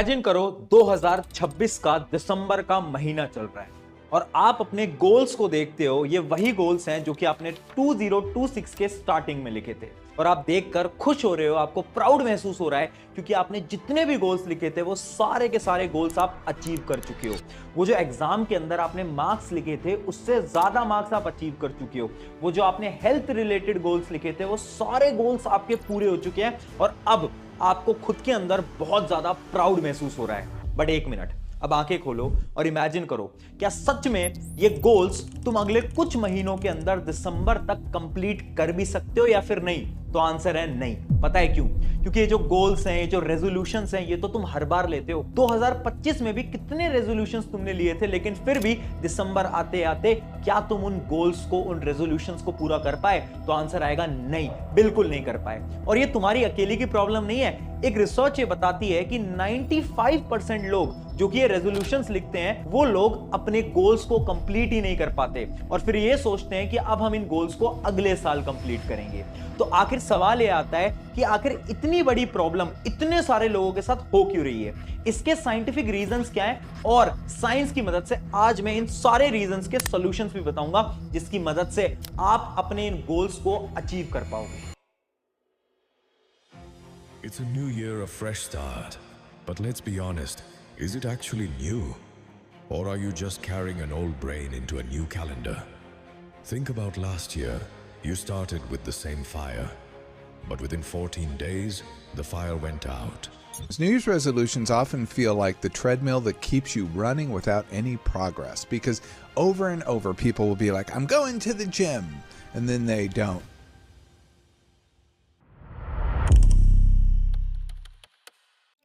Imagine करो 2026 का दिसंबर का महीना चल रहा है और आप अपने गोल्स को देखते हो। ये वही गोल्स हैं जो कि आपने 2026 के स्टार्टिंग में लिखे थे और आप देखकर खुश हो रहे हो, आपको प्राउड महसूस हो रहा है क्योंकि आपने जितने भी गोल्स लिखे थे वो सारे के सारे गोल्स आप अचीव कर चुके हो। वो जो एग्जाम के अंदर आपने मार्क्स लिखे थे उससे ज्यादा मार्क्स आप अचीव कर चुके हो। वो जो आपने हेल्थ रिलेटेड गोल्स लिखे थे वो सारे गोल्स आपके पूरे हो चुके हैं और अब आपको खुद के अंदर बहुत ज्यादा प्राउड महसूस हो रहा है। बट एक मिनट, अब आंखें खोलो और इमेजिन करो, क्या सच में ये गोल्स तुम अगले कुछ महीनों के अंदर दिसंबर तक कंप्लीट कर भी सकते हो या फिर नहीं? तो आंसर है नहीं। पता है क्यों? क्योंकि ये जो गोल्स हैं, ये जो रेजोल्यूशंस हैं, ये तो तुम हर बार लेते हो। 2025 में भी कितने रेजोल्यूशंस तुमने लिए थे, लेकिन फिर भी दिसंबर आते आते क्या तुम उन गोल्स को, उन रेजोल्यूशंस को पूरा कर पाए? तो आंसर आएगा नहीं, बिल्कुल नहीं कर पाए। और ये तुम्हारी अकेली की प्रॉब्लम नहीं है। एक रिसर्च ये बताती है कि 95% लोग जो कि ये रेजोल्यूशंस लिखते हैं वो लोग अपने गोल्स को कंप्लीट ही नहीं कर पाते और फिर ये सोचते हैं कि अब हम इन गोल्स को अगले साल कंप्लीट करेंगे। तो आखिर सवाल ये आता है कि आखिर इतनी बड़ी प्रॉब्लम इतने सारे लोगों के साथ हो क्यों रही है? इसके साइंटिफिक रीजंस क्या है और साइंस की मदद से आज मैं इन सारे रीजंस के सॉल्यूशंस भी बताऊंगा जिसकी मदद से आप अपने इन गोल्स को अचीव कर पाओगे। It's a new year, a fresh start. But let's be honest, is it actually new? Or are you just carrying an old brain into a new calendar? Think about last year. You started with the same fire. But within 14 days, the fire went out. New Year's resolutions often feel like the treadmill that keeps you running without any progress because over and over people will be like, I'm going to the gym, and then they don't.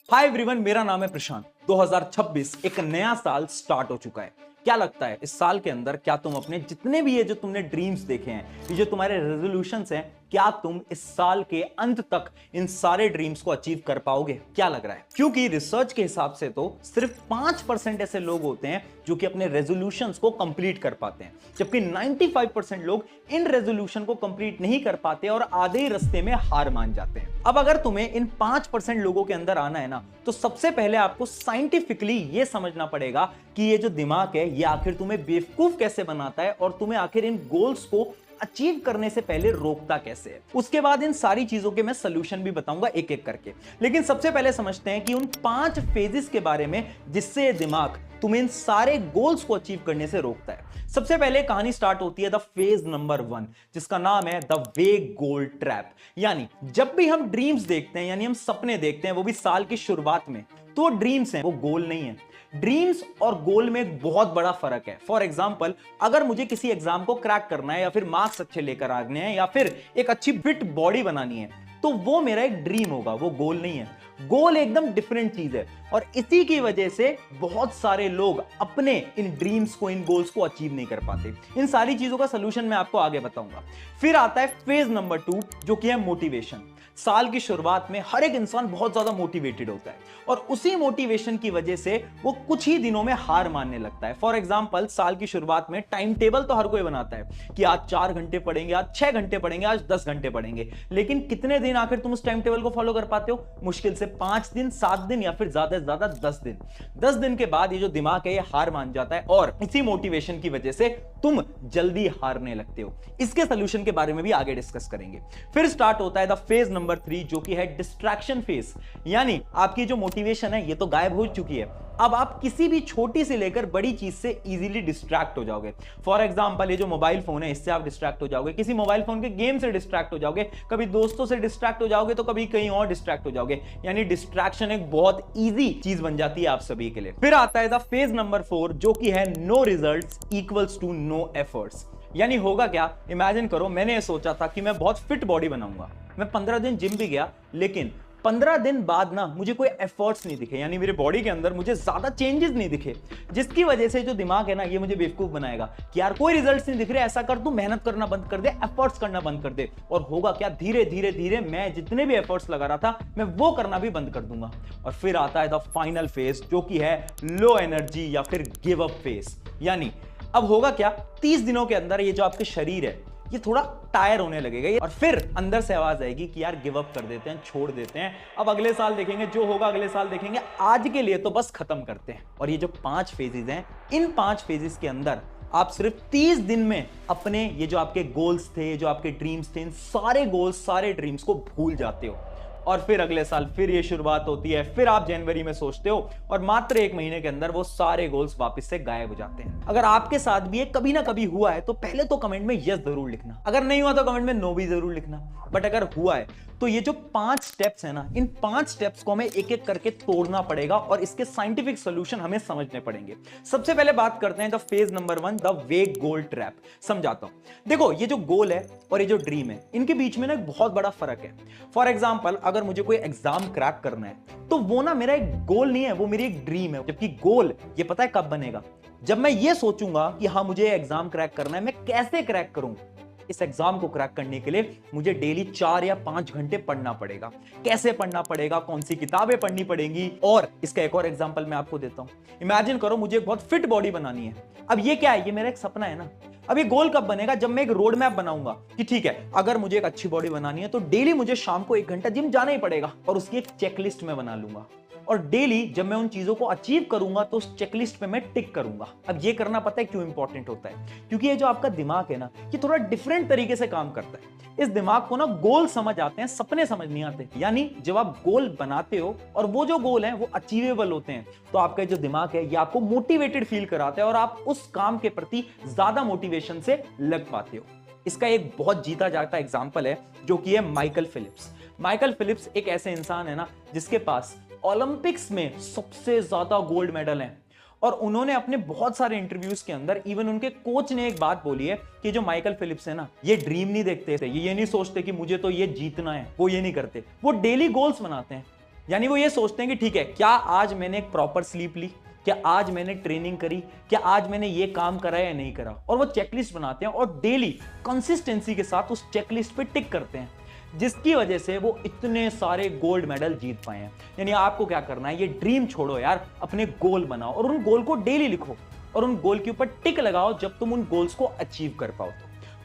Hi everyone, मेरा नाम है प्रशांत। 2026 एक नया साल start हो चुका है। क्या लगता है इस साल के अंदर क्या तुम अपने जितने भी ये जो तुमने ड्रीम्स देखे हैं, ये जो तुम्हारे रेजोल्यूशंस हैं, क्या तुम इस साल के अंत तक इन सारे ड्रीम्स को अचीव कर पाओगे? क्या लग रहा है? क्योंकि रिसर्च के हिसाब से तो सिर्फ 5% ऐसे लोग होते हैं जो कि अपने रेजोल्यूशंस को कंप्लीट कर पाते हैं, जबकि 95% लोग इन रेजोल्यूशन को कंप्लीट नहीं कर पाते और आधे ही रास्ते में हार मान जाते हैं। अब अगर तुम्हें इन 5% लोगों के अंदर आना है ना, तो सबसे पहले आपको साइंटिफिकली ये समझना पड़ेगा कि ये जो दिमाग है ये आखिर तुम्हें बेवकूफ कैसे बनाता है और तुम्हें आखिर इन गोल्स को अचीव करने से पहले रोकता कैसे है। उसके बाद इन सारी चीजों के मैं सलूशन भी बताऊंगा एक एक करके। लेकिन सबसे पहले समझते हैं कि उन 5 फेजेस के बारे में जिससे ये दिमाग तुम्हें इन सारे गोल्स को अचीव करने से रोकता है। सबसे पहले कहानी स्टार्ट होती है द फेज नंबर 1, जिसका नाम है द वेग गोल ट्रैप। यानी जब भी हम ड्रीम्स देखते हैं, यानी हम सपने देखते हैं, वो भी साल की शुरुआत में, तो ड्रीम्स हैं, वो गोल नहीं है। ड्रीम्स और गोल में एक बहुत बड़ा फर्क है। फॉर एग्जाम्पल, अगर मुझे किसी एग्जाम को क्रैक करना है या फिर मार्क्स अच्छे लेकर आने हैं या फिर एक अच्छी फिट बॉडी बनानी है, तो वो मेरा एक ड्रीम होगा, वो गोल नहीं है। गोल एकदम डिफरेंट चीज है और इसी की वजह से बहुत सारे लोग अपने इन ड्रीम्स को, इन गोल्स को अचीव नहीं कर पाते। इन सारी चीजों का सलूशन मैं आपको आगे बताऊंगा। फिर आता है फेज नंबर 2, जो कि है मोटिवेशन। साल की शुरुआत में हर एक इंसान बहुत ज्यादा मोटिवेटेड होता है और उसी मोटिवेशन की वजह से वो कुछ ही दिनों में हार मानने लगता है। फॉर एग्जांपल, साल की शुरुआत में टाइम टेबल तो हर कोई बनाता है कि आज 4 घंटे पढ़ेंगे, आज 6 घंटे पढ़ेंगे, आज 10 घंटे पढ़ेंगे, लेकिन कितने दिन आखिर तुम उस टाइम टेबल को फॉलो कर पाते हो? मुश्किल से 5 दिन, 7 दिन या फिर ज्यादा से ज्यादा 10 दिन। 10 दिन के बाद ये जो दिमाग है ये हार मान जाता है और इसी मोटिवेशन की वजह से तुम जल्दी हारने लगते हो। इसके सलूशन के बारे में भी आगे डिस्कस करेंगे। फिर स्टार्ट होता है द फेज नंबर 3, जो कि है डिस्ट्रैक्शन फेज। यानी आपकी जो मोटिवेशन है ये तो गायब हो चुकी है, अब आप किसी भी छोटी से लेकर बड़ी चीज से इजीली डिस्ट्रैक्ट हो जाओगे। फॉर एग्जांपल, ये जो मोबाइल फोन है इससे आप डिस्ट्रैक्ट हो जाओगे, किसी मोबाइल फोन के गेम से डिस्ट्रैक्ट हो जाओगे, कभी दोस्तों से डिस्ट्रैक्ट हो जाओगे, तो कभी कहीं और डिस्ट्रैक्ट हो जाओगे। यानी डिस्ट्रैक्शन एक बहुत इजी चीज बन जाती है आप सभी के लिए। फिर आता है द फेज नंबर 4, जो कि है no results equals to no efforts. यानी होगा क्या? इमेजिन करो, मैंने ये सोचा था कि मैं बहुत फिट बॉडी बनाऊंगा, मैं 15 दिन जिम भी गया, लेकिन 15 दिन बाद ना मुझे कोई एफर्ट्स नहीं दिखे, यानी मेरे बॉडी के अंदर मुझे ज्यादा चेंजेस नहीं दिखे, जिसकी वजह से जो दिमाग है ना ये मुझे बेवकूफ बनाएगा कि यार कोई रिजल्ट्स नहीं दिख रहे, ऐसा कर, तू मेहनत करना बंद कर दे, एफर्ट्स करना बंद कर दे। और होगा क्या? धीरे धीरे धीरे मैं जितने भी एफर्ट्स लगा रहा था मैं वो करना भी बंद कर दूंगा। और फिर आता है द फाइनल फेज, जो कि है लो एनर्जी या फिर गिव अप फेज। यानी अब होगा क्या? 30 दिनों के अंदर ये जो आपके शरीर है ये थोड़ा टायर होने लगेगा और फिर अंदर से आवाज आएगी कि यार गिव अप कर देते हैं, छोड़ देते हैं, अब अगले साल देखेंगे, जो होगा अगले साल देखेंगे, आज के लिए तो बस खत्म करते हैं। और ये जो 5 फेजेस हैं, इन 5 फेजेस के अंदर आप सिर्फ 30 दिन में अपने ये जो आपके गोल्स थे, जो आपके ड्रीम्स थे, इन सारे गोल्स, सारे ड्रीम्स को भूल जाते हो। और फिर अगले साल फिर ये शुरुआत होती है, फिर आप जनवरी में सोचते हो और मात्र 1 महीने के अंदर वो सारे गोल्स वापस से गायब हो जाते हैं। अगर आपके साथ भी ये कभी ना कभी हुआ है तो पहले तो कमेंट में यस जरूर लिखना, अगर नहीं हुआ तो कमेंट में नो भी जरूर लिखना। बट अगर हुआ है तो ये जो 5 स्टेप्स है ना, इन 5 स्टेप्स को हमें एक एक करके तोड़ना पड़ेगा और इसके साइंटिफिक सॉल्यूशन हमें समझने पड़ेंगे। सबसे पहले बात करते हैं द फेज नंबर 1, द वेग गोल ट्रैप। समझाता हूं। देखो, ये जो गोल है और ये जो ड्रीम है, इनके बीच में ना एक बहुत बड़ा फर्क है। फॉर एग्जाम्पल, अगर मुझे कोई एग्जाम क्रैक करना है तो वो ना मेरा एक गोल नहीं है, वो मेरी एक ड्रीम है। जबकि गोल ये पता है कब बनेगा, जब मैं ये सोचूंगा कि हाँ मुझे एग्जाम क्रैक करना है, मैं कैसे क्रैक करूं। इस एग्जाम को क्रैक करने के लिए मुझे डेली 4 या 5 घंटे पढ़ना पड़ेगा। कैसे पढ़ना पड़ेगा, कौन सी किताबें पढ़नी पड़ेंगी। और इसका एक और एग्जांपल मैं आपको देता हूं। इमेजिन करो मुझे एक बहुत फिट बॉडी बनानी है। अब ये क्या है, ये मेरा एक सपना है ना। अब ये गोल कब बनेगा, जब मैं एक रोड मैप बनाऊंगा कि ठीक है, अगर मुझे एक अच्छी बॉडी बनानी है तो डेली मुझे शाम को 1 घंटा जिम जाना ही पड़ेगा और उसकी एक चेकलिस्ट में बना लूंगा। और डेली जब मैं उन चीजों को अचीव करूंगा तो उस चेकलिस्ट पे मैं टिक करूंगा। अब ये करना पता है क्यों इंपॉर्टेंट होता है, क्योंकि ये जो आपका दिमाग है ना, ये थोड़ा डिफरेंट तरीके से काम करता है। इस दिमाग को ना गोल समझ आते हैं, सपने समझ नहीं आते। यानी जब आप गोल बनाते हो और वो जो गोल हैं वो अचीवेबल होते हैं, तो आपका जो दिमाग है ये आपको मोटिवेटेड फील कराता है और आप उस काम के प्रति ज्यादा मोटिवेशन से लग पाते हो। इसका एक बहुत जीता जाता एग्जाम्पल है जो कि है माइकल फिलिप्स। माइकल फिलिप्स एक ऐसे इंसान है ना जिसके पास ओलंपिक्स में सबसे ज्यादा गोल्ड मेडल हैं। और उन्होंने अपने बहुत सारे इंटरव्यूज के अंदर, इवन उनके कोच ने एक बात बोली है कि जो माइकल फिलिप्स है ना, ये ड्रीम नहीं देखते थे, ये नहीं सोचते कि मुझे तो ये जीतना है, वो ये नहीं करते, वो डेली गोल्स बनाते हैं। यानी वो ये सोचते हैं कि ठीक है, क्या आज मैंने एक प्रॉपर स्लीप ली, क्या आज मैंने ट्रेनिंग करी, क्या आज मैंने ये काम करा या नहीं करा। और वो चेकलिस्ट बनाते हैं और डेली कंसिस्टेंसी के साथ उस चेकलिस्ट पे टिक करते हैं, जिसकी वजह से वो इतने सारे गोल्ड मेडल जीत पाए हैं। यानी आपको क्या करना है, ये ड्रीम छोड़ो यार, अपने गोल बनाओ और उन गोल को डेली लिखो और उन गोल के ऊपर टिक लगाओ जब तुम उन गोल्स को अचीव कर पाओ।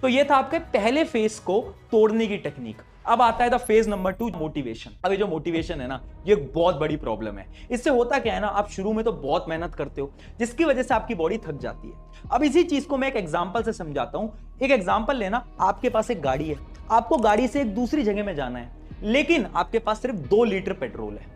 तो ये था आपके पहले फेज को तोड़ने की टेक्निक। अब आता है द फेज नंबर 2, मोटिवेशन। अब ये जो मोटिवेशन है ना, ये एक बहुत बड़ी प्रॉब्लम है। इससे होता क्या है ना, आप शुरू में तो बहुत मेहनत करते हो जिसकी वजह से आपकी बॉडी थक जाती है। अब इसी चीज को मैं एक एग्जांपल से समझाता हूं। एक एग्जांपल लेना, आपके पास एक गाड़ी है, आपको गाड़ी से एक दूसरी जगह में जाना है, लेकिन आपके पास सिर्फ 2 लीटर पेट्रोल है।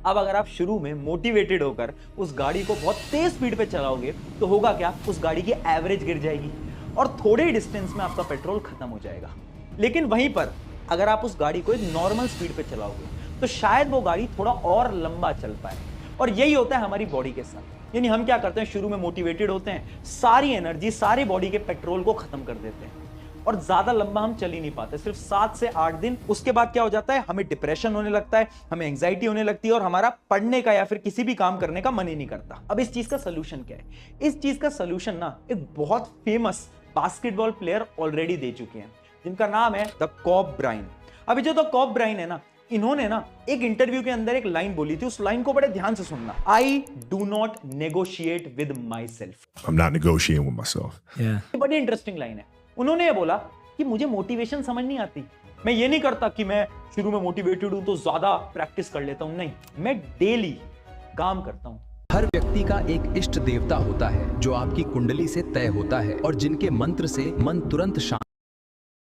अब अगर आप शुरू में मोटिवेटेड होकर उस गाड़ी को बहुत तेज स्पीड पे चलाओगे तो होगा क्या, उस गाड़ी की एवरेज गिर जाएगी और थोड़े ही डिस्टेंस में आपका पेट्रोल खत्म हो जाएगा। लेकिन वहीं पर अगर आप उस गाड़ी को एक नॉर्मल स्पीड पे चलाओगे तो शायद वो गाड़ी थोड़ा और लंबा चल पाए। और यही होता है हमारी बॉडी के साथ। यानी हम क्या करते हैं, शुरू में मोटिवेटेड होते हैं, सारी एनर्जी, सारी बॉडी के पेट्रोल को खत्म कर देते हैं और ज्यादा लंबा हम चल ही नहीं पाते, सिर्फ 7 से 8 दिन। उसके बाद क्या हो जाता है, हमें डिप्रेशन होने लगता है, हमें एंजाइटी होने लगती है और हमारा पढ़ने का या फिर किसी भी काम करने का मन ही नहीं करता। अब इस चीज का सोल्यूशन क्या है? इस चीज का सोल्यूशन ना एक बहुत फेमस बास्केटबॉल प्लेयर ऑलरेडी दे चुके हैं, जिनका नाम है द कॉब ब्राइन। अभी जो द कॉब ब्राइन है ना, इन्होंने ना एक इंटरव्यू के अंदर एक लाइन बोली थी, उस लाइन को बड़े ध्यान से सुनना। I do not negotiate with my self. I'm not negotiating with myself. ये बड़ी इंटरेस्टिंग लाइन है। उन्होंने ये बोला कि मुझे मोटिवेशन समझ नहीं आती, मैं ये नहीं करता कि मैं शुरू में मोटिवेटेड हूं तो ज्यादा प्रैक्टिस कर लेता हूं, नहीं, मैं डेली काम करता हूं। हर व्यक्ति का एक इष्ट देवता होता है जो आपकी कुंडली से तय होता है और जिनके मंत्र से मन तुरंत शांत।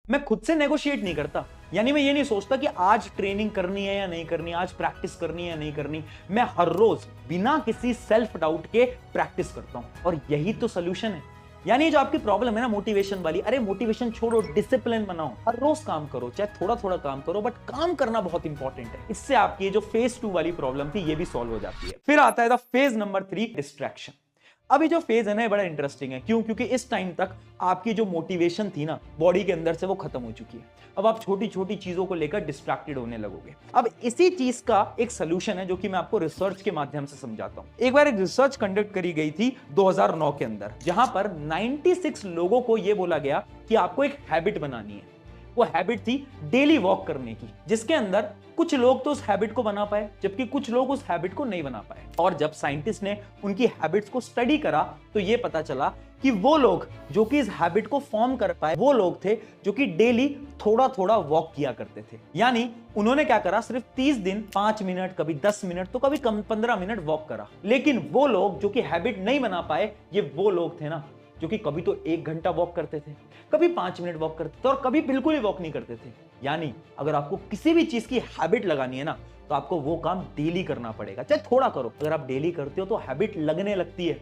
मैं खुद से नेगोशिएट नहीं करता, यानी मैं ये नहीं सोचता कि आज ट्रेनिंग करनी है या नहीं करनी, आज प्रैक्टिस करनी है या नहीं करनी। मैं हर रोज बिना किसी सेल्फ डाउट के प्रैक्टिस करता हूं और यही तो सोल्यूशन है। यानी जो आपकी प्रॉब्लम है ना मोटिवेशन वाली, अरे मोटिवेशन छोड़ो, डिसिप्लिन बनाओ, हर रोज काम करो, चाहे थोड़ा थोड़ा काम करो, बट काम करना बहुत इंपॉर्टेंट है। इससे आपकी ये जो फेज 2 वाली प्रॉब्लम थी ये भी सॉल्व हो जाती है। फिर आता है द फेज नंबर 3, डिस्ट्रैक्शन। अभी जो फेज है ना बड़ा इंटरेस्टिंग है। क्यों? क्योंकि इस टाइम तक आपकी जो मोटिवेशन थी ना बॉडी के अंदर से, वो खत्म हो चुकी है। अब आप छोटी छोटी चीजों को लेकर डिस्ट्रैक्टेड होने लगोगे। अब इसी चीज का एक सोल्यूशन है जो कि मैं आपको रिसर्च के माध्यम से समझाता हूं। एक बार एक रिसर्च कंडक्ट करी गई थी 2009 के अंदर, जहां पर 96 लोगों को यह बोला गया कि आपको एक हैबिट बनानी है। वो हैबिट थी डेली वॉक करने की, जिसके अंदर कुछ लोग तो उस हैबिट को बना पाए जबकि कुछ लोग उस हैबिट को नहीं बना पाए। और जब साइंटिस्ट ने उनकी हैबिट्स को स्टडी करा तो ये पता चला कि वो लोग जो कि इस हैबिट को फॉर्म कर पाए वो लोग थे जो कि डेली थोड़ा थोड़ा वॉक किया करते थे। यानी उन्होंने क्या करा, सिर्फ 30 दिन 5 मिनट, कभी 10 मिनट, तो कभी कम 15 मिनट वॉक करा। लेकिन वो लोग जो कि हैबिट नहीं बना पाए, ये वो लोग थे ना जो कि कभी तो 1 घंटा वॉक करते थे, कभी 5 मिनट वॉक करते थे और कभी बिल्कुल ही वॉक नहीं करते थे। यानी अगर आपको किसी भी चीज की हैबिट लगानी है ना तो आपको वो काम डेली करना पड़ेगा, चाहे थोड़ा करो। अगर आप डेली करते हो तो हैबिट लगने लगती है।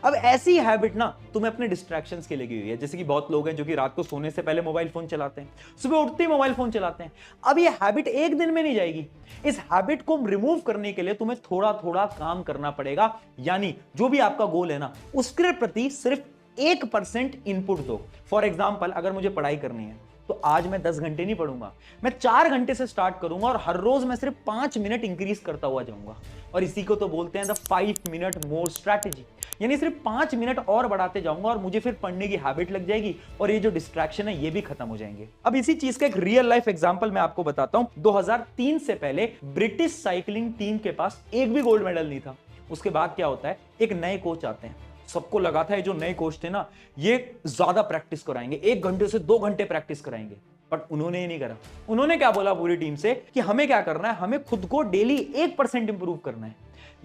अब ऐसी हैबिट ना तुम्हें अपने डिस्ट्रैक्शंस के लगी हुई है, जैसे कि बहुत लोग हैं जो कि रात को सोने से पहले मोबाइल फोन चलाते हैं, सुबह उठते ही मोबाइल फोन चलाते हैं। अब ये हैबिट एक दिन में नहीं जाएगी। इस हैबिट को रिमूव करने के लिए तुम्हें थोड़ा थोड़ा काम करना पड़ेगा। यानी जो भी आपका गोल है ना उसके प्रति सिर्फ 1% इनपुट दो। फॉर एग्जाम्पल, अगर मुझे पढ़ाई करनी है तो आज मैं 10 घंटे नहीं पढ़ूंगा, मैं 4 घंटे से स्टार्ट करूंगा और हर रोज मैं सिर्फ 5 मिनट इंक्रीज करता हुआ जाऊंगा। और इसी को तो बोलते हैं द 5 मिनट मोर स्ट्रैटेजी। यानी सिर्फ 5 मिनट और बढ़ाते जाऊंगा और मुझे फिर पढ़ने की हैबिट लग जाएगी और ये जो डिस्ट्रैक्शन है ये भी खत्म हो जाएंगे। अब इसी चीज का एक रियल लाइफ एग्जांपल मैं आपको बताता हूं। 2003 से पहले ब्रिटिश साइकिलिंग टीम के पास एक भी गोल्ड मेडल नहीं था। उसके बाद क्या होता है, एक नए कोच आते हैं। सबको लगा था ये जो नए कोच थे ना ये ज्यादा प्रैक्टिस कराएंगे, 1 घंटे से 2 घंटे प्रैक्टिस कराएंगे, बट उन्होंने ही नहीं करा। उन्होंने क्या बोला पूरी टीम से कि हमें क्या करना है, हमें खुद को डेली 1% इंप्रूव करना है।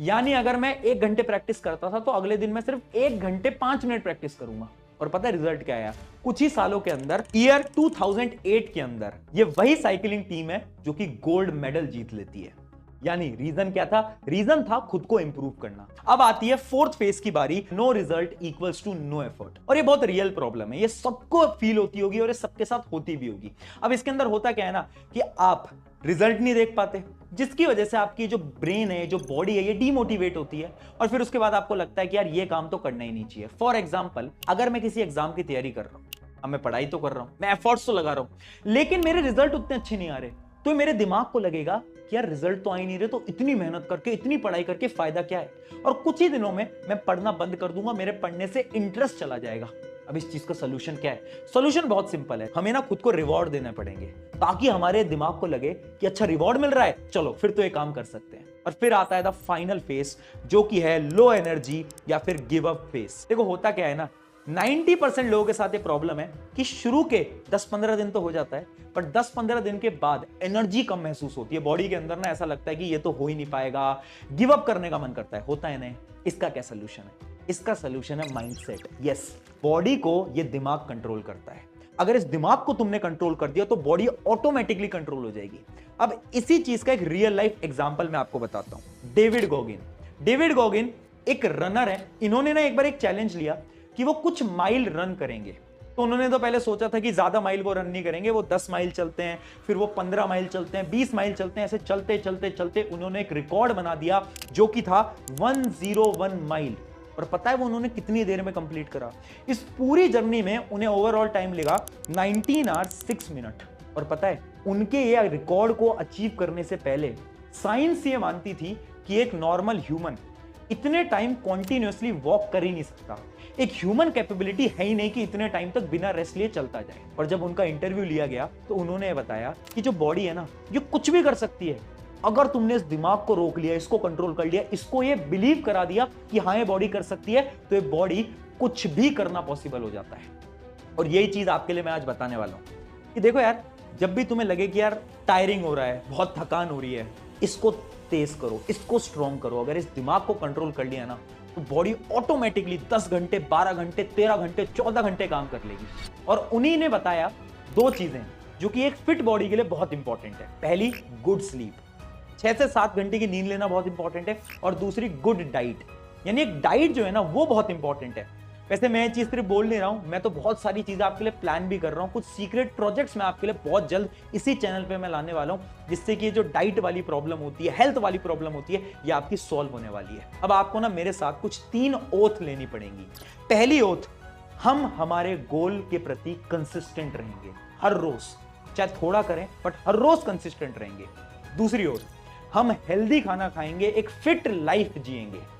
यानी अगर मैं 1 घंटे प्रैक्टिस करता था तो अगले दिन मैं सिर्फ 1 घंटे 5 मिनट प्रैक्टिस करूंगा। और पता है रिजल्ट क्या आया? कुछ ही सालों के अंदर, ईयर 2008 के अंदर, ये वही साइकिलिंग टीम है जो कि गोल्ड मेडल जीत लेती है। यानी रीजन क्या था? रीजन था खुद को इंप्रूव करना। अब आती है 4th फेज की बारी, no result equals to no effort. और ये बहुत रियल प्रॉब्लम है, ये सबको फील होती होगी और ये सबके साथ होती भी होगी। अब इसके अंदर होता क्या है ना कि आप रिजल्ट नहीं देख पाते, जिसकी वजह से आपकी जो ब्रेन है, जो बॉडी है, ये डीमोटिवेट होती है और फिर उसके बाद आपको लगता है कि यार ये काम तो करना ही नहीं चाहिए। फॉर एग्जाम्पल, अगर मैं किसी एग्जाम की तैयारी कर रहा हूं, अब मैं पढ़ाई तो कर रहा हूं, मैं एफर्ट्स तो लगा रहा हूं, लेकिन मेरे रिजल्ट उतने अच्छे नहीं आ रहे, तो मेरे दिमाग को लगेगा कि यार रिजल्ट तो आ ही नहीं रहे, तो इतनी मेहनत करके, इतनी पढ़ाई करके फायदा क्या है? और कुछ ही दिनों में मैं पढ़ना बंद कर दूंगा, मेरे पढ़ने से इंटरेस्ट चला जाएगा। अब इस चीज का सोल्यूशन क्या है? सोल्यूशन बहुत सिंपल है, हमें ना खुद को रिवॉर्ड देने पड़ेंगे ताकि हमारे दिमाग को लगे कि अच्छा रिवॉर्ड मिल रहा है, चलो फिर तो ये काम कर सकते हैं। और फिर आता है द फाइनल फेज जो कि है लो एनर्जी या फिर गिव अप फेज। देखो होता क्या है ना, 90% लोगों के साथ ये प्रॉब्लम है कि शुरू के 10-15 दिन तो हो जाता है, पर 10-15 दिन के बाद एनर्जी कम महसूस होती है बॉडी के अंदर ना, ऐसा लगता है कि ये तो हो ही नहीं पाएगा, गिव अप करने का मन करता है, होता है नहीं। इसका क्या सोल्यूशन है? इसका सोल्यूशन है माइंडसेट। यस, बॉडी को ये दिमाग कंट्रोल करता है। अगर इस दिमाग को तुमने कंट्रोल कर दिया तो बॉडी ऑटोमेटिकली कंट्रोल हो जाएगी। अब इसी चीज का एक रियल लाइफ एग्जांपल मैं आपको बताता हूं। डेविड गोगिन एक रनर है। इन्होंने ना एक बार एक चैलेंज लिया कि वो कुछ माइल रन करेंगे। तो उन्होंने तो पहले सोचा था कि ज्यादा माइल वो रन नहीं करेंगे, वो 10 माइल चलते हैं, फिर वो 15 माइल चलते हैं, 20 माइल चलते हैं। ऐसे चलते चलते चलते उन्होंने एक रिकॉर्ड बना दिया जो कि था 101 माइल। और पता है वो उन्होंने कितनी देर में कंप्लीट करा? इस पूरी जर्नी में उन्हें ओवरऑल टाइम लगा 19 आवर्स 6 मिनट। और पता है उनके ये रिकॉर्ड को अचीव करने से पहले साइंस ये मानती थी कि एक नॉर्मल ह्यूमन इतने टाइम कॉन्टिन्यूअसली वॉक कर ही नहीं सकता। एक ह्यूमन कैपेबिलिटी है ही नहीं कि इतने टाइम तक बिना रेस्ट लिए चलता जाए। और जब उनका इंटरव्यू लिया गया तो उन्होंने बताया कि जो बॉडी है ना ये कुछ भी कर सकती है। अगर तुमने इस दिमाग को रोक लिया, इसको कंट्रोल कर लिया, इसको ये बिलीव करा दिया कि हाँ ये बॉडी कर सकती है, तो ये बॉडी कुछ भी करना पॉसिबल हो जाता है। और यही चीज आपके लिए मैं आज बताने वाला हूं कि देखो यार, जब भी तुम्हें लगे कि यार टायरिंग हो रहा है, बहुत थकान हो रही है, इसको तेज करो, इसको स्ट्रॉन्ग करो। अगर इस दिमाग को कंट्रोल कर लिया ना तो बॉडी ऑटोमेटिकली 10 घंटे, 12 घंटे, 13 घंटे, 14 घंटे काम कर लेगी। और उन्हीं ने बताया 2 चीजें जो कि एक फिट बॉडी के लिए बहुत इंपॉर्टेंट है। पहली, गुड स्लीप, 6 से 7 घंटे की नींद लेना बहुत इंपॉर्टेंट है। और दूसरी, गुड डाइट, यानी एक डाइट जो है ना वो बहुत इंपॉर्टेंट है। वैसे मैं ये चीज सिर्फ बोल नहीं रहा हूं, मैं तो बहुत सारी चीजें आपके लिए प्लान भी कर रहा हूं। कुछ सीक्रेट प्रोजेक्ट्स मैं आपके लिए बहुत जल्द इसी चैनल पे मैं लाने वाला हूं, जिससे कि ये जो डाइट वाली प्रॉब्लम होती है, हेल्थ वाली प्रॉब्लम होती है, ये आपकी सॉल्व होने वाली है। अब आपको ना मेरे साथ कुछ 3 ओथ लेनी पड़ेंगी। पहली ओथ, हम हमारे गोल के प्रति कंसिस्टेंट रहेंगे हर रोज, चाहे थोड़ा करें बट हर रोज कंसिस्टेंट रहेंगे। दूसरी ओथ, हम हेल्दी खाना खाएंगे, एक फिट लाइफ जिएंगे।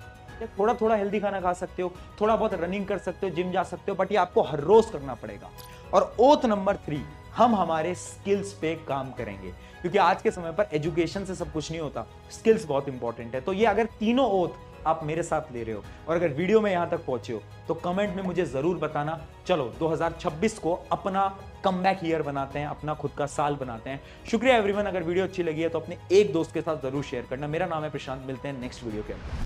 थोड़ा थोड़ा हेल्दी खाना खा सकते हो, थोड़ा बहुत रनिंग कर सकते हो, जिम जा सकते हो, बट ये आपको हर रोज करना पड़ेगा। और ओथ नंबर 3, हम हमारे स्किल्स पे काम करेंगे, क्योंकि आज के समय पर एजुकेशन से सब कुछ नहीं होता, स्किल्स बहुत इंपॉर्टेंट है। तो ये अगर तीनों ओथ आप मेरे साथ ले रहे हो और अगर वीडियो में यहां तक पहुंचे हो तो कमेंट में मुझे जरूर बताना। चलो 2026 को अपना कमबैक ईयर बनाते हैं, अपना खुद का साल बनाते हैं। शुक्रिया एवरीवन। अगर वीडियो अच्छी लगी है तो अपने एक दोस्त के साथ जरूर शेयर करना। मेरा नाम है प्रशांत, मिलते हैं नेक्स्ट वीडियो के अंदर।